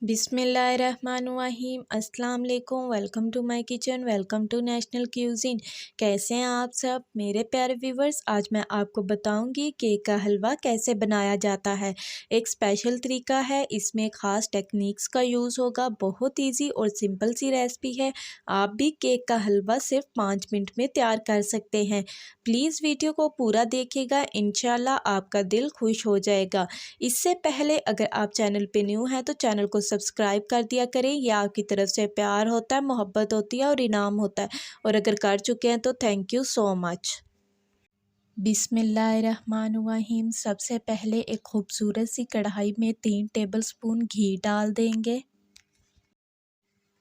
बिस्मिल्लाहिर्रहमानुर्रहीम अस्सलाम वालेकुम। Welcome to my kitchen, welcome to national cuisine. कैसे हैं आप सब मेरे प्यारे व्यूवर्स। आज मैं आपको बताऊंगी केक का हलवा कैसे बनाया जाता है। एक स्पेशल तरीका है, इसमें ख़ास टेक्निक्स का यूज़ होगा। बहुत इजी और सिंपल सी रेसिपी है। आप भी केक का हलवा सिर्फ 5 मिनट में तैयार कर सकते हैं। प्लीज़ वीडियो को पूरा देखिएगा, इंशाल्लाह आपका दिल खुश हो जाएगा। इससे पहले अगर आप चैनल पे न्यू हैं तो चैनल को सब्सक्राइब कर दिया करें। यह आपकी तरफ से प्यार होता है, मोहब्बत होती है और इनाम होता है। और अगर कर चुके हैं तो थैंक यू सो मच। बिस्मिल्लाहिर्रहमानुर्रहीम। सबसे पहले एक खूबसूरत सी कढ़ाई में 3 टेबलस्पून घी डाल देंगे।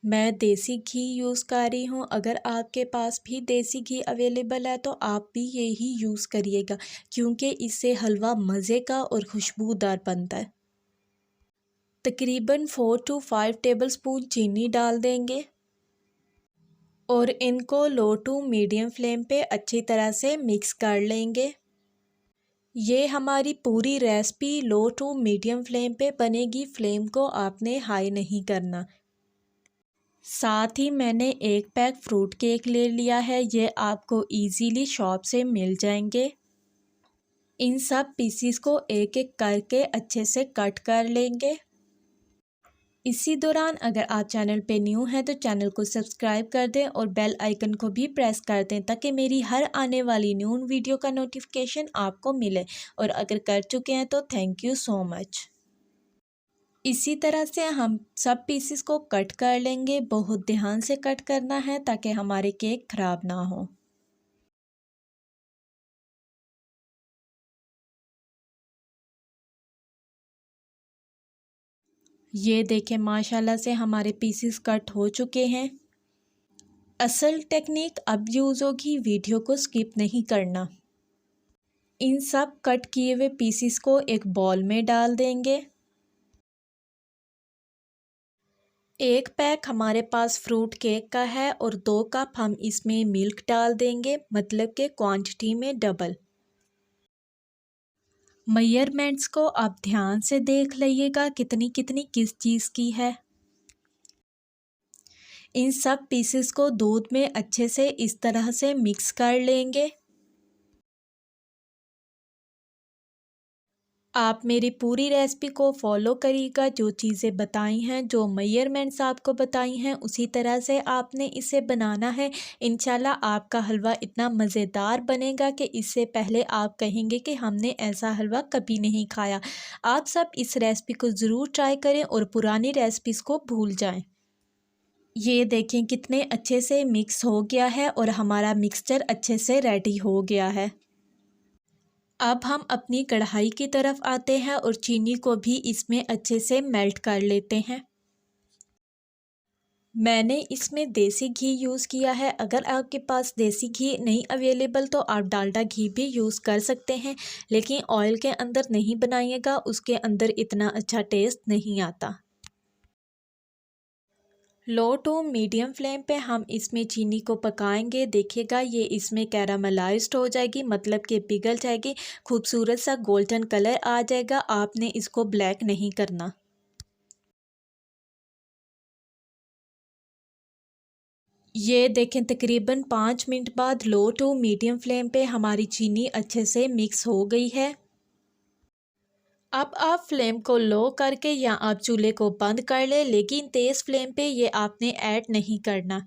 मैं देसी घी यूज़ कर रही हूँ। अगर आपके पास भी देसी घी अवेलेबल है तो आप भी यही यूज़ करिएगा, क्योंकि इससे हलवा मज़े का और खुशबूदार बनता है। तकरीबन 4 to 5 टेबलस्पून चीनी डाल देंगे और इनको लो टू मीडियम फ्लेम पे अच्छी तरह से मिक्स कर लेंगे। ये हमारी पूरी recipe low to medium flame पे बनेगी। फ्लेम को आपने हाई नहीं करना। साथ ही मैंने एक पैक फ्रूट केक ले लिया है। ये आपको इजीली शॉप से मिल जाएंगे। इन सब पीसीस को एक एक करके अच्छे से कट कर लेंगे। इसी दौरान अगर आप चैनल पे न्यू हैं तो चैनल को सब्सक्राइब कर दें और बेल आइकन को भी प्रेस कर दें, ताकि मेरी हर आने वाली न्यू वीडियो का नोटिफिकेशन आपको मिले। और अगर कर चुके हैं तो थैंक यू सो मच। इसी तरह से हम सब पीसेस को कट कर लेंगे। बहुत ध्यान से कट करना है ताकि हमारे केक ख़राब ना हो। ये देखें, माशाल्लाह से हमारे पीसेस कट हो चुके हैं। असल टेक्निक अब यूज़ होगी, वीडियो को स्किप नहीं करना। इन सब कट किए हुए पीसेस को एक बॉल में डाल देंगे। एक पैक हमारे पास फ्रूट केक का है और 2 कप हम इसमें मिल्क डाल देंगे, मतलब के क्वांटिटी में डबल। मेजरमेंट्स को आप ध्यान से देख लीजिएगा, कितनी कितनी किस चीज़ की है। इन सब पीसेस को दूध में अच्छे से इस तरह से मिक्स कर लेंगे। आप मेरी पूरी रेसिपी को फॉलो करिएगा। जो चीज़ें बताई हैं, जो मेजरमेंट्स आपको बताई हैं, उसी तरह से आपने इसे बनाना है। इंशाल्लाह आपका हलवा इतना मज़ेदार बनेगा कि इससे पहले आप कहेंगे कि हमने ऐसा हलवा कभी नहीं खाया। आप सब इस रेसिपी को ज़रूर ट्राई करें और पुरानी रेसिपीज़ को भूल जाएं। ये देखें कितने अच्छे से मिक्स हो गया है और हमारा मिक्सचर अच्छे से रेडी हो गया है। अब हम अपनी कढ़ाई की तरफ आते हैं और चीनी को भी इसमें अच्छे से मेल्ट कर लेते हैं। मैंने इसमें देसी घी यूज़ किया है। अगर आपके पास देसी घी नहीं अवेलेबल तो आप डालडा घी भी यूज़ कर सकते हैं, लेकिन ऑयल के अंदर नहीं बनाइएगा, उसके अंदर इतना अच्छा टेस्ट नहीं आता। लो टू मीडियम फ्लेम पे हम इसमें चीनी को पकाएंगे। देखिएगा ये इसमें कैरामलाइज्ड हो जाएगी, मतलब कि पिघल जाएगी। खूबसूरत सा गोल्डन कलर आ जाएगा। आपने इसको ब्लैक नहीं करना। ये देखें, तकरीबन 5 मिनट बाद लो टू मीडियम फ्लेम पे हमारी चीनी अच्छे से मिक्स हो गई है। अब आप फ्लेम को लो करके या आप चूल्हे को बंद कर ले, लेकिन तेज़ फ्लेम पे ये आपने ऐड नहीं करना।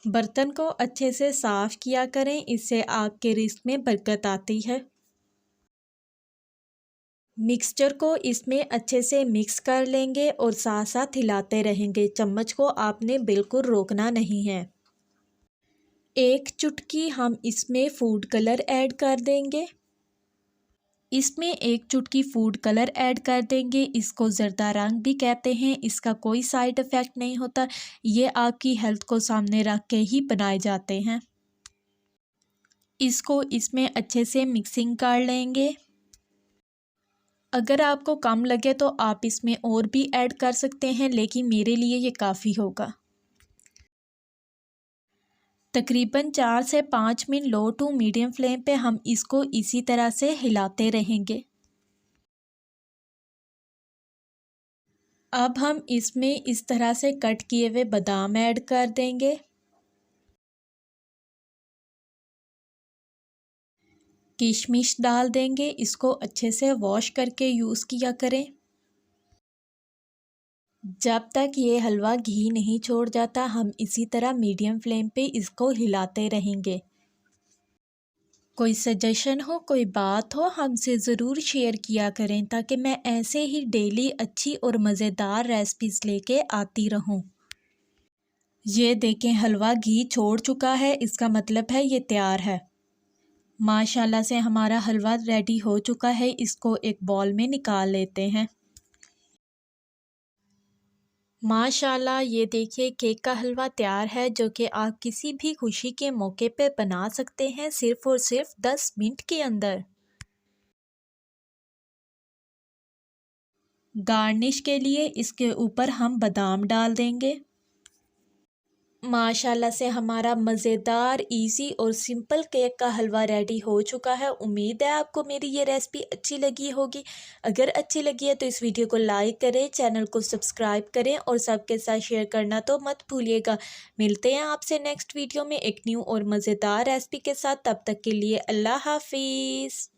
बर्तन को अच्छे से साफ़ किया करें, इससे आपके रिज़्क में बरकत आती है। मिक्सचर को इसमें अच्छे से मिक्स कर लेंगे और साथ साथ हिलाते रहेंगे। चम्मच को आपने बिल्कुल रोकना नहीं है। एक चुटकी हम इसमें फूड कलर ऐड कर देंगे। इसमें एक चुटकी फूड कलर ऐड कर देंगे। इसको ज़रदा रंग भी कहते हैं। इसका कोई साइड इफ़ेक्ट नहीं होता। ये आपकी हेल्थ को सामने रख के ही बनाए जाते हैं। इसको इसमें अच्छे से मिक्सिंग कर लेंगे। अगर आपको कम लगे तो आप इसमें और भी ऐड कर सकते हैं, लेकिन मेरे लिए ये काफ़ी होगा। तकरीबन 4 से 5 minute low to medium flame पे हम इसको इसी तरह से हिलाते रहेंगे। अब हम इसमें इस तरह से कट किए हुए बादाम ऐड कर देंगे। किशमिश डाल देंगे, इसको अच्छे से वॉश करके यूज़ किया करें। जब तक ये हलवा घी नहीं छोड़ जाता हम इसी तरह मीडियम फ्लेम पे इसको हिलाते रहेंगे। कोई सजेशन हो, कोई बात हो, हमसे ज़रूर शेयर किया करें ताकि मैं ऐसे ही डेली अच्छी और मज़ेदार रेसिपीज़ लेके आती रहूं। ये देखें हलवा घी छोड़ चुका है, इसका मतलब है ये तैयार है। माशाल्लाह से हमारा हलवा रेडी हो चुका है, इसको एक बॉल में निकाल लेते हैं। माशाल्लाह ये देखिए केक का हलवा तैयार है, जो कि आप किसी भी खुशी के मौके पे बना सकते हैं सिर्फ़ और सिर्फ 10 मिनट के अंदर। गार्निश के लिए इसके ऊपर हम बादाम डाल देंगे। माशाल्लाह से हमारा मज़ेदार इजी और सिंपल केक का हलवा रेडी हो चुका है। उम्मीद है आपको मेरी ये रेसिपी अच्छी लगी होगी। अगर अच्छी लगी है तो इस वीडियो को लाइक करें, चैनल को सब्सक्राइब करें और सबके साथ शेयर करना तो मत भूलिएगा। मिलते हैं आपसे नेक्स्ट वीडियो में एक न्यू और मज़ेदार रेसिपी के साथ। तब तक के लिए अल्लाह हाफिज़।